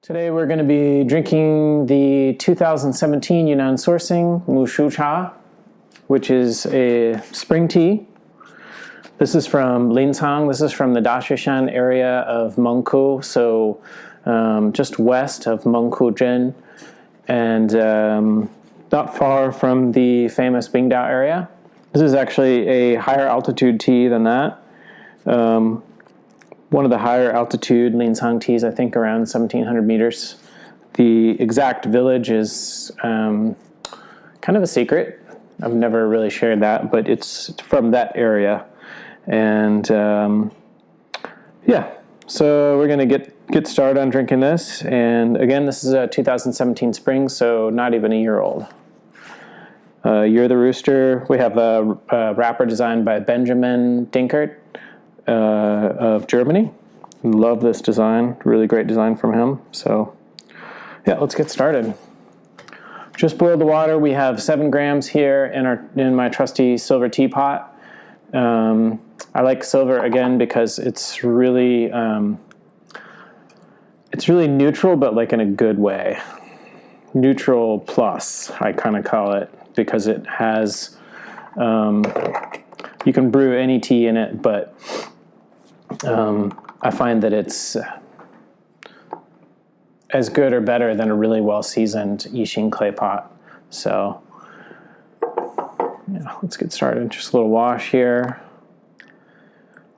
Today we're going to be drinking the 2017 Yunnan sourcing Mu Shu Cha, which is a spring tea. This is from Lincang. This is from the Dashishan area of Mengku, so just west of Mengku-zhen, and not far from the famous Bingdao area. This is actually a higher altitude tea than that. One of the higher altitude Lincang teas, I think around 1,700 meters. The exact village is kind of a secret. I've never really shared that, but it's from that area. And yeah, so we're gonna get started on drinking this. And again, this is a 2017 spring, so not even a year old. Year the Rooster. We have a wrapper designed by Benjamin Denkert of Germany. Love this design. Really great design from him. So yeah, let's get started. Just boiled the water. We have 7 grams here in my trusty silver teapot. I like silver again because it's really neutral, but like in a good way. Neutral plus, I kind of call it, because it has you can brew any tea in it, but I find that it's as good or better than a really well-seasoned Yixing clay pot. So yeah, let's get started. Just a little wash here.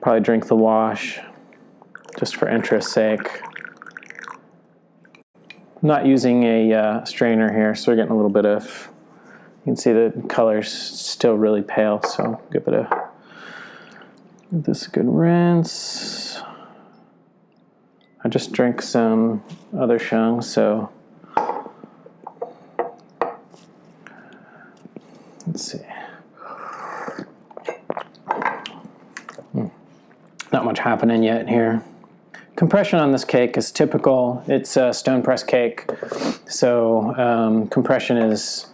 Probably drink the wash just for interest's sake. I'm not using a strainer here, so we're getting a little bit of, you can see the color's still really pale, so give this a good rinse. I just drank some other sheng, so let's see. Not much happening yet here. Compression on this cake is typical. It's a stone press cake, so compression is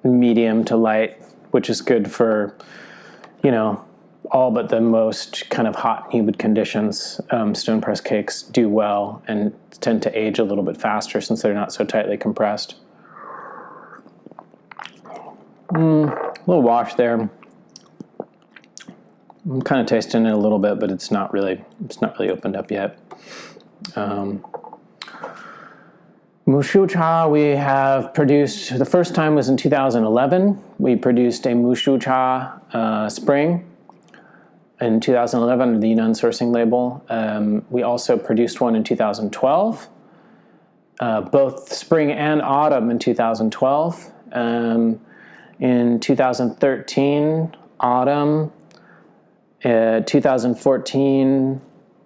medium to light, which is good for, you know, all but the most kind of hot and humid conditions. Stone press cakes do well and tend to age a little bit faster since they're not so tightly compressed. A little wash there. I'm kind of tasting it a little bit, but it's not really opened up yet. Mu Shu Cha we have produced, the first time was in 2011. We produced a Mu Shu Cha spring in 2011 under the Yunnan sourcing label. We also produced one in 2012, both spring and autumn in 2012. In 2013, autumn. 2014,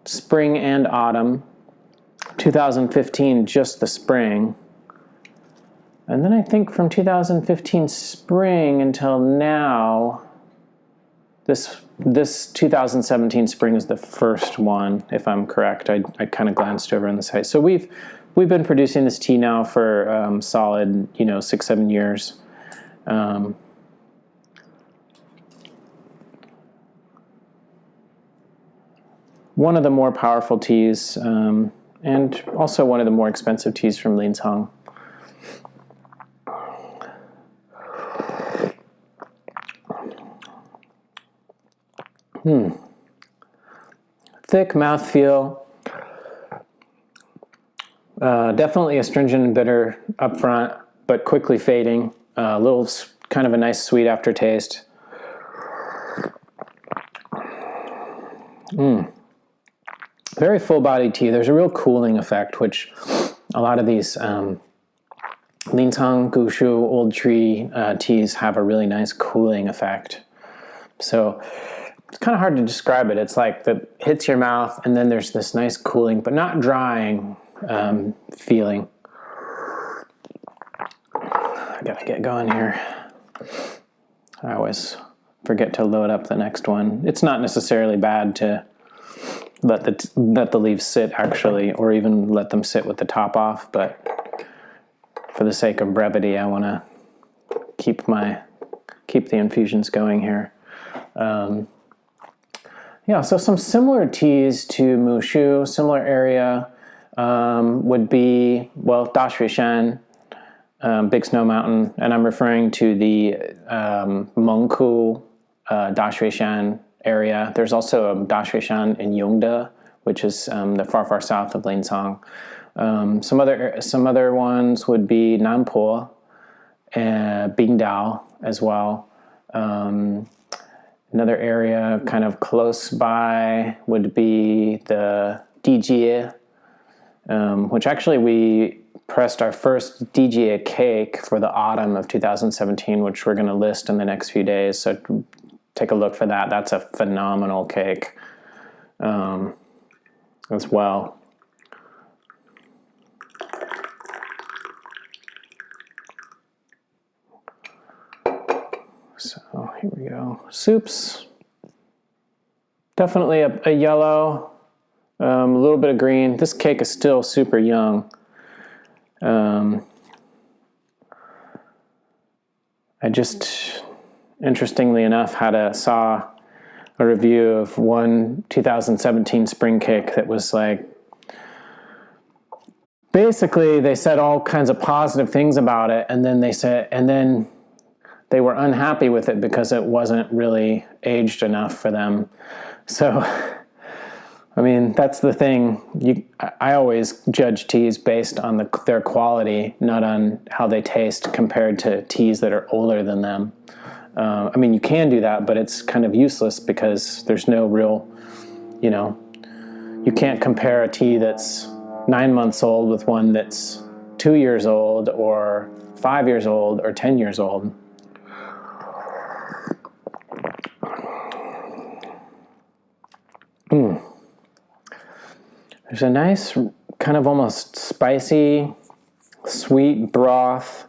spring and autumn. 2015, just the spring. And then I think from 2015 spring until now, this 2017 spring is the first one, if I'm correct. I kind of glanced over on the site. So we've been producing this tea now for solid, 6-7 years. One of the more powerful teas, and also one of the more expensive teas from Lincang. Thick mouthfeel. Definitely astringent and bitter up front, but quickly fading. A little kind of a nice sweet aftertaste. Very full-bodied tea. There's a real cooling effect, which a lot of these Lincang, Gushu, old tree teas have a really nice cooling effect. So it's kind of hard to describe it. It's like that hits your mouth, and then there's this nice cooling, but not drying feeling. I gotta get going here. I always forget to load up the next one. It's not necessarily bad to let the leaves sit, actually, or even let them sit with the top off, but for the sake of brevity, I want to keep the infusions going here. Yeah, so some similar teas to Mu Shu, similar area. would be, well, Dashuishan, Big Snow Mountain, and I'm referring to the Mengku Dashuishan area. There's also a Dashuishan in Yongde, which is the far south of Lincang. Some other ones would be Nanpo and Bingdao as well. Another area kind of close by would be the Dijie, which actually we pressed our first Dijie cake for the autumn of 2017, which we're going to list in the next few days. So take a look for that. That's a phenomenal cake as well. So here we go. Soups. Definitely a yellow, a little bit of green. This cake is still super young. I just, interestingly enough, saw a review of one 2017 spring cake that was like, basically they said all kinds of positive things about it, and then they were unhappy with it because it wasn't really aged enough for them. So, I mean, that's the thing. I always judge teas based on their quality, not on how they taste compared to teas that are older than them. I mean, you can do that, but it's kind of useless because there's no real, you can't compare a tea that's 9 months old with one that's 2 years old or 5 years old or 10 years old. There's a nice kind of almost spicy, sweet broth.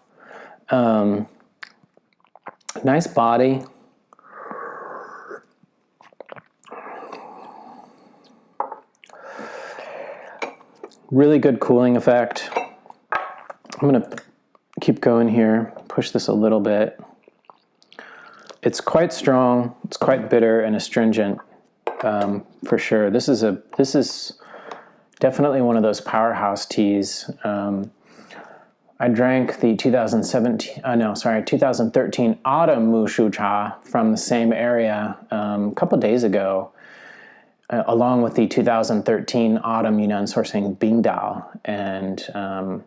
Nice body. Really good cooling effect. I'm going to keep going here, push this a little bit. It's quite strong, it's quite bitter and astringent, for sure. This is definitely one of those powerhouse teas. I drank the 2013 autumn Mu Shu Cha from the same area a couple days ago, along with the 2013 autumn Yunnan sourcing Bingdao, and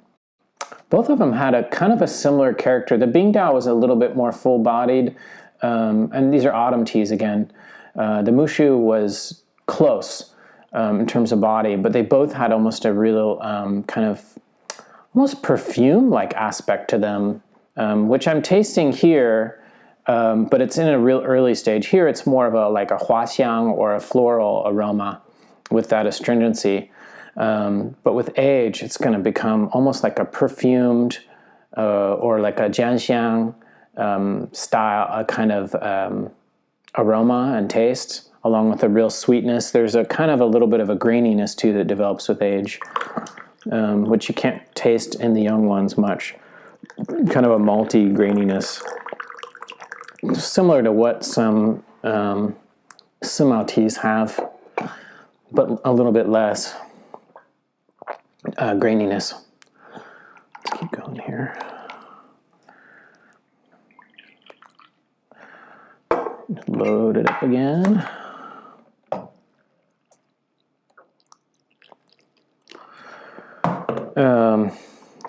both of them had a kind of a similar character. The Bingdao was a little bit more full-bodied, and these are autumn teas again. The Mushu was close in terms of body, but they both had almost a real kind of almost perfume-like aspect to them, which I'm tasting here, but it's in a real early stage. Here it's more of like a huaxiang or a floral aroma with that astringency. But with age, it's going to become almost like a perfumed or like a jianxiang style, a kind of aroma and taste, along with a real sweetness. There's a kind of a little bit of a graininess too that develops with age, which you can't taste in the young ones much. Kind of a malty graininess, similar to what some Sima teas have, but a little bit less graininess. Let's keep going here. Load it up again.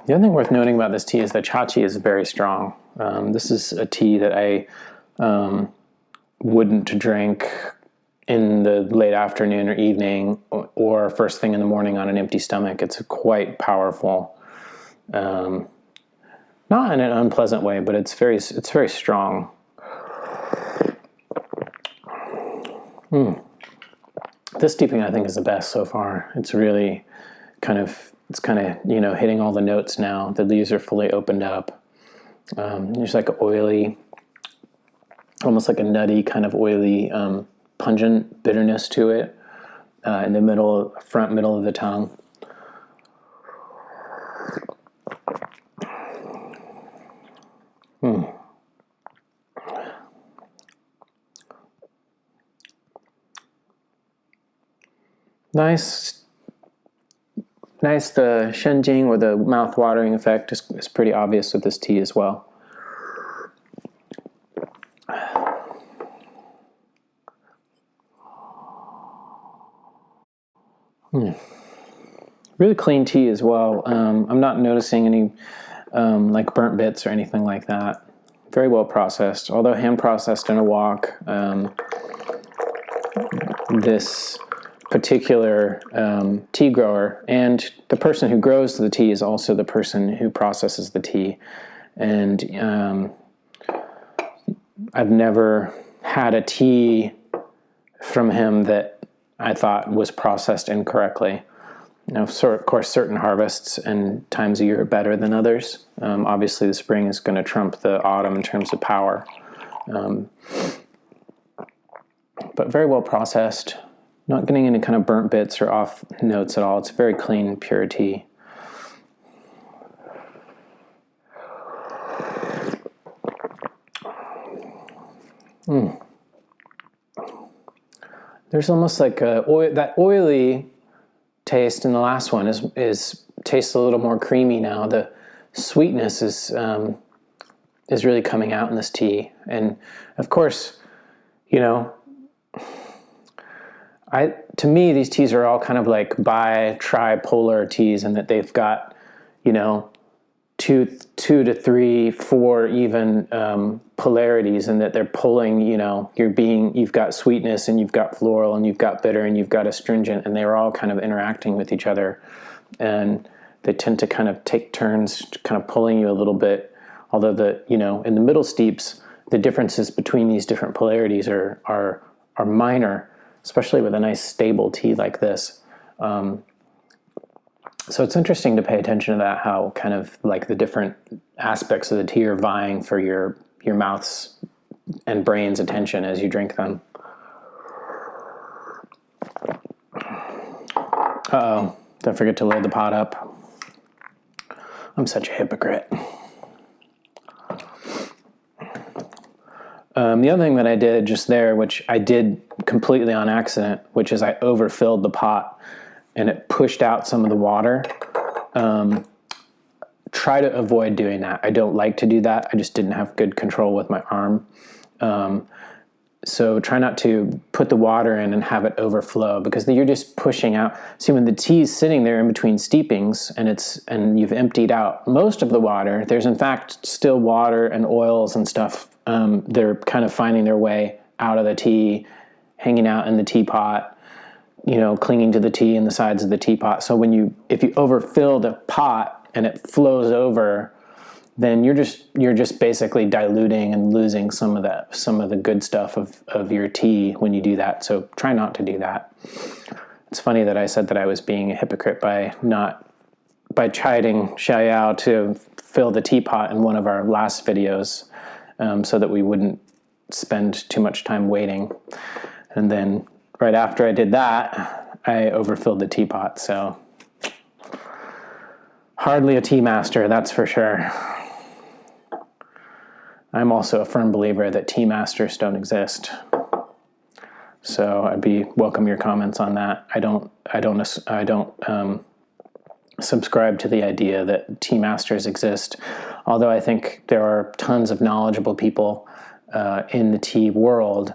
The other thing worth noting about this tea is that chachi is very strong. This is a tea that I wouldn't drink in the late afternoon or evening or first thing in the morning on an empty stomach. It's quite powerful. Not in an unpleasant way, but it's very strong. This steeping, I think, is the best so far. It's really kind of hitting all the notes now. The leaves are fully opened up. There's like an oily, almost like a nutty kind of oily, pungent bitterness to it in the middle of the tongue. nice. The shenjing, or the mouth-watering effect, is pretty obvious with this tea as well. Really clean tea as well. I'm not noticing any like burnt bits or anything like that. Very well processed, although hand processed in a wok. This particular tea grower, and the person who grows the tea is also the person who processes the tea. And I've never had a tea from him that I thought was processed incorrectly. Of course, certain harvests and times of year are better than others. Obviously, the spring is going to trump the autumn in terms of power. But very well processed. Not getting any kind of burnt bits or off notes at all. It's very clean, pure tea. There's almost like that oily taste in the last one tastes a little more creamy now. The sweetness is really coming out in this tea, and of course, to me these teas are all kind of like tripolar teas, and that they've got two to three, four even polarities, and that they're pulling, you've got sweetness, and you've got floral, and you've got bitter, and you've got astringent, and they're all kind of interacting with each other, and they tend to kind of take turns kind of pulling you a little bit, although in the middle steeps, the differences between these different polarities are minor, especially with a nice stable tea like this. So it's interesting to pay attention to that, how kind of like the different aspects of the tea are vying for your mouth's and brain's attention as you drink them. Uh-oh, don't forget to load the pot up. I'm such a hypocrite. The other thing that I did just there, which I did completely on accident, which is I overfilled the pot and it pushed out some of the water. Try to avoid doing that. I don't like to do that. I just didn't have good control with my arm. So try not to put the water in and have it overflow, because you're just pushing out. See, when the tea is sitting there in between steepings and you've emptied out most of the water, there's in fact still water and oils and stuff. They're kind of finding their way out of the tea, hanging out in the teapot, clinging to the tea and the sides of the teapot. So if you overfill the pot and it flows over, then you're just basically diluting and losing some of the good stuff of your tea when you do that. So try not to do that. It's funny that I said that I was being a hypocrite by chiding Xiaoyao to fill the teapot in one of our last videos, so that we wouldn't spend too much time waiting. And then right after I did that, I overfilled the teapot. So hardly a tea master, that's for sure. I'm also a firm believer that tea masters don't exist. So I'd welcome your comments on that. I don't subscribe to the idea that tea masters exist, although I think there are tons of knowledgeable people in the tea world,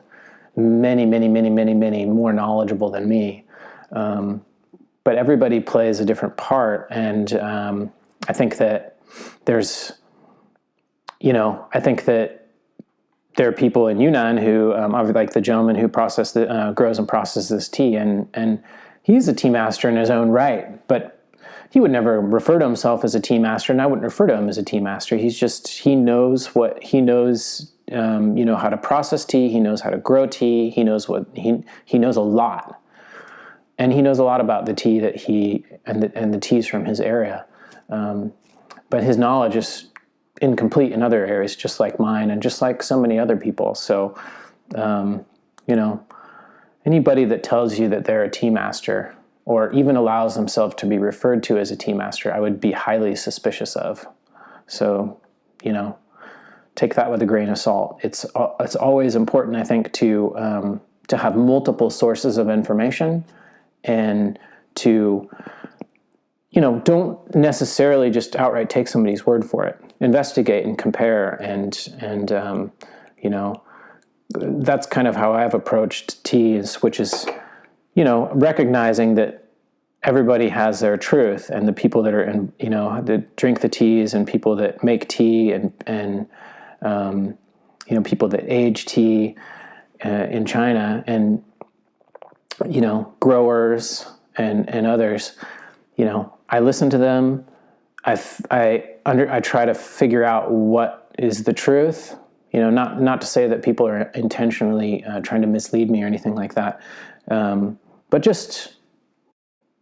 many more knowledgeable than me. But everybody plays a different part, and I think that there are people in Yunnan who, like the gentleman who grows and processes this tea, and he's a tea master in his own right, but he would never refer to himself as a tea master, and I wouldn't refer to him as a tea master. He knows how to process tea. He knows how to grow tea. He knows he knows a lot, and he knows a lot about the tea that and the teas from his area. But his knowledge is incomplete in other areas, just like mine, and just like so many other people. So, anybody that tells you that they're a tea master, or even allows themselves to be referred to as a tea master, I would be highly suspicious of. So, take that with a grain of salt. It's always important, I think, to have multiple sources of information, and to don't necessarily just outright take somebody's word for it. Investigate and compare, and that's kind of how I've approached teas, which is, recognizing that everybody has their truth, and the people that are in, that drink the teas, and people that make tea, and people that age tea in China, and growers and others. I listen to them. I try to figure out what is the truth. Not to say that people are intentionally trying to mislead me or anything like that, but just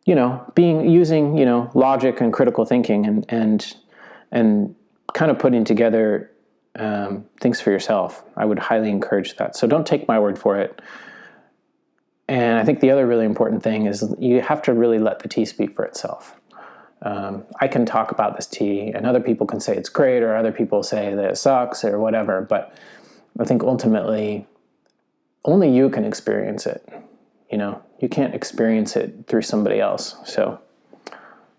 using logic and critical thinking, and kind of putting together things for yourself. I would highly encourage that. So don't take my word for it. And I think the other really important thing is you have to really let the tea speak for itself. I can talk about this tea, and other people can say it's great, or other people say that it sucks, or whatever, but I think ultimately only you can experience it. You can't experience it through somebody else. So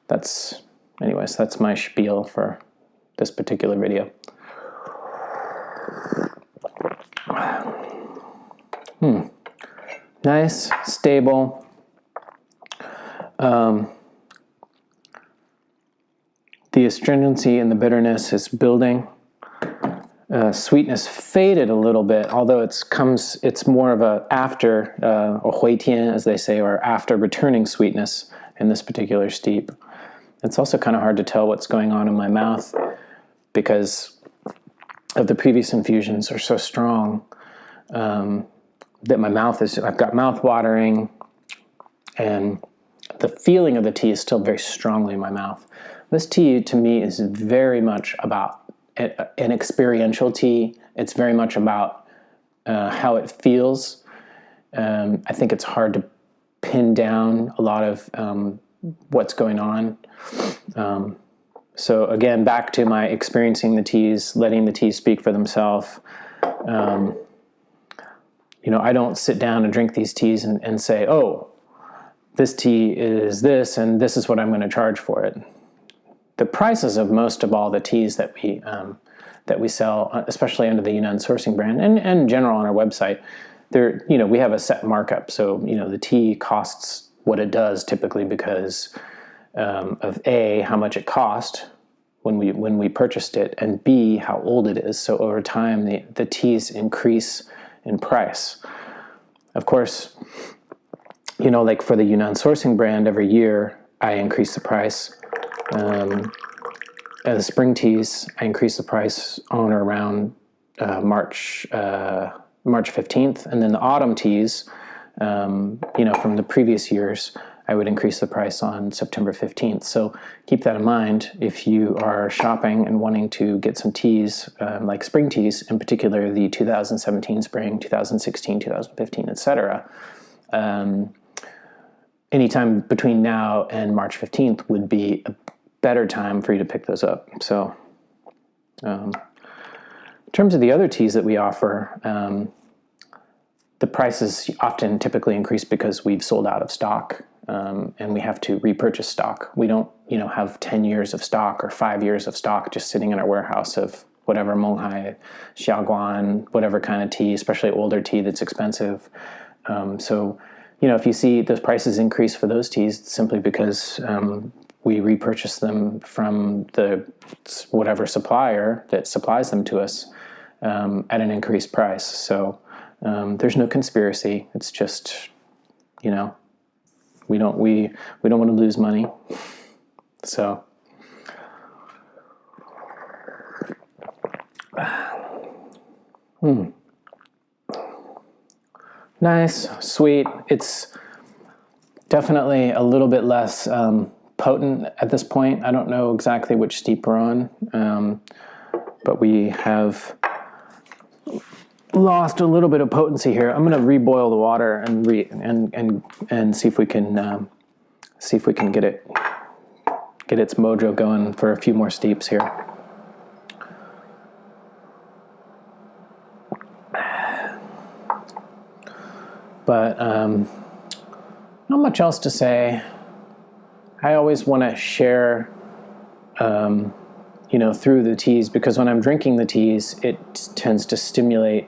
that's my spiel for this particular video. Nice, stable. The astringency and the bitterness is building. Sweetness faded a little bit, although it's more of a after, or 回天, as they say, or after returning sweetness in this particular steep. It's also kind of hard to tell what's going on in my mouth because of the previous infusions are so strong that I've got mouth watering, and the feeling of the tea is still very strongly in my mouth. This tea, to me, is very much about an experiential tea. It's very much about how it feels. I think it's hard to pin down a lot of what's going on. So again, back to my experiencing the teas, letting the teas speak for themselves. I don't sit down and drink these teas and say, oh, this tea is this, and this is what I'm going to charge for it. The prices of most of all the teas that we sell, especially under the Yunnan sourcing brand, and in general on our website, we have a set markup. So the tea costs what it does typically because of A, how much it cost when we purchased it, and B, how old it is. So over time, the teas increase in price. Of course, like for the Yunnan sourcing brand, every year I increase the price. The spring teas, I increase the price on or around March 15th, and then the autumn teas, from the previous years, I would increase the price on September 15th. So keep that in mind if you are shopping and wanting to get some teas, like spring teas, in particular the 2017 spring, 2016, 2015, etc. Anytime between now and March 15th would be a better time for you to pick those up. So in terms of the other teas that we offer, the prices often typically increase because we've sold out of stock, and we have to repurchase stock. We don't, have 10 years of stock or 5 years of stock just sitting in our warehouse of whatever Monghai, Xiaoguan, whatever kind of tea, especially older tea that's expensive. So if you see those prices increase for those teas, it's simply because we repurchase them from the whatever supplier that supplies them to us at an increased price. So there's no conspiracy. It's just, we don't want to lose money. So nice, sweet. It's definitely a little bit less potent at this point. I don't know exactly which steep we're on, but we have lost a little bit of potency here. I'm going to reboil the water and see if we can get its mojo going for a few more steeps here. But not much else to say. I always want to share, through the teas, because when I'm drinking the teas, it tends to stimulate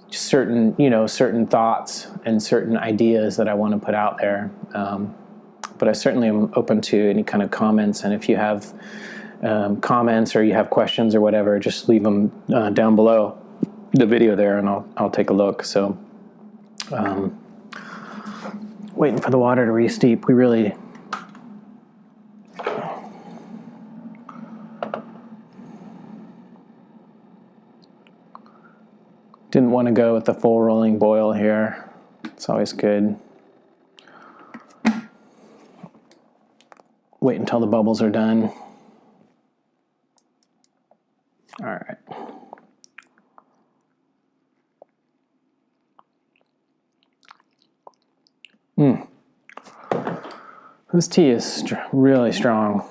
certain thoughts and certain ideas that I want to put out there. But I certainly am open to any kind of comments, and if you have comments or you have questions or whatever, just leave them down below the video there, and I'll take a look. So, waiting for the water to re-steep. We really didn't want to go with the full rolling boil here. It's always good. Wait until the bubbles are done. All right. This tea is really strong.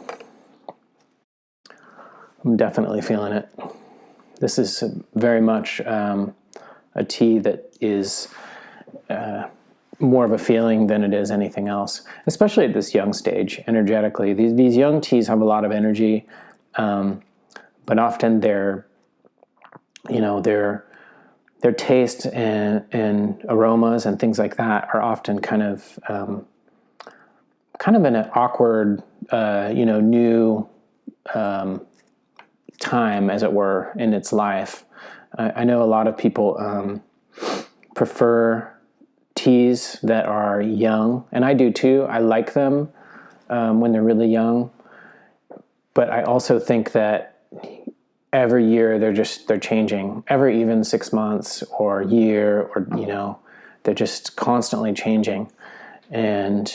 I'm definitely feeling it. This is very much a tea that is more of a feeling than it is anything else, especially at this young stage, energetically. These young teas have a lot of energy, but often their taste and aromas and things like that are often kind of in an awkward, new time, as it were, in its life. I know a lot of people prefer teas that are young, and I do too. I like them when they're really young, but I also think that every year they're changing. Every even 6 months or year, or they're just constantly changing. And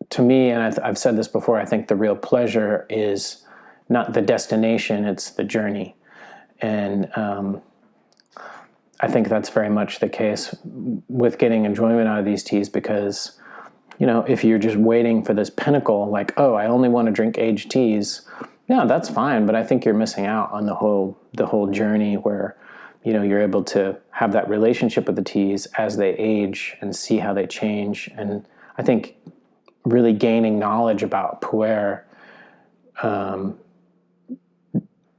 to me, and I've said this before, I think the real pleasure is not the destination, it's the journey. And I think that's very much the case with getting enjoyment out of these teas, because, if you're just waiting for this pinnacle, like, oh, I only want to drink aged teas, yeah, that's fine, but I think you're missing out on the whole journey where, you're able to have that relationship with the teas as they age and see how they change. And I think really gaining knowledge about pu'er,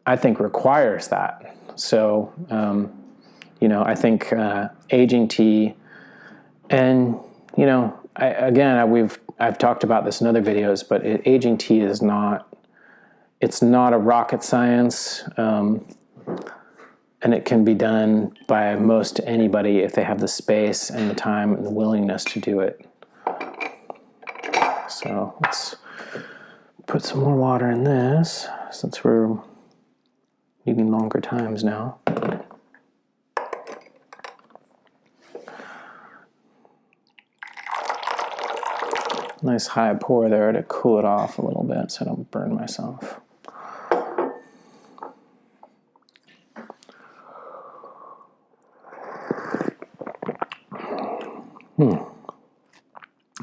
I think requires that. So, I think aging tea, and I've talked about this in other videos, but aging tea is it's not a rocket science, and it can be done by most anybody if they have the space and the time and the willingness to do it. So let's put some more water in this, since we're needing longer times now. Nice high pour there to cool it off a little bit so I don't burn myself.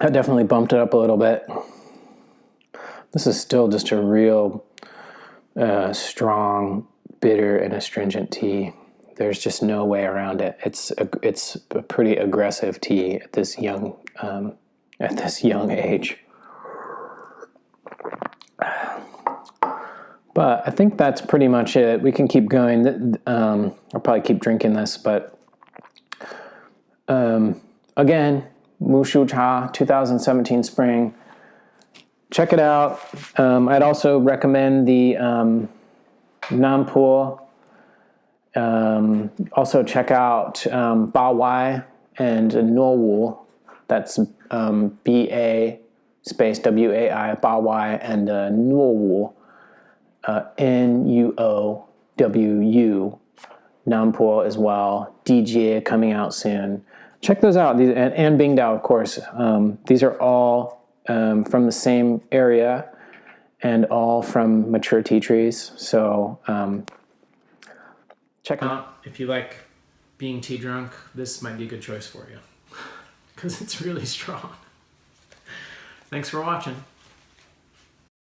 That definitely bumped it up a little bit. This is still just a real strong, bitter, and astringent tea. There's just no way around it. It's a pretty aggressive tea at this young age. But I think that's pretty much it. We can keep going. I'll probably keep drinking this, but again, Mushu Cha 2017 spring. Check it out. I'd also recommend the Nampo. Also check out Ba Wai and Nuowu. That's B-A space W-A-I, Ba Wai, and Nuowu, N-U-O-W-U, Nampo as well. DJ coming out soon. Check those out. And Bingdao, of course. These are all from the same area and all from mature tea trees. So check them out. If you like being tea drunk, this might be a good choice for you, because it's really strong. Thanks for watching.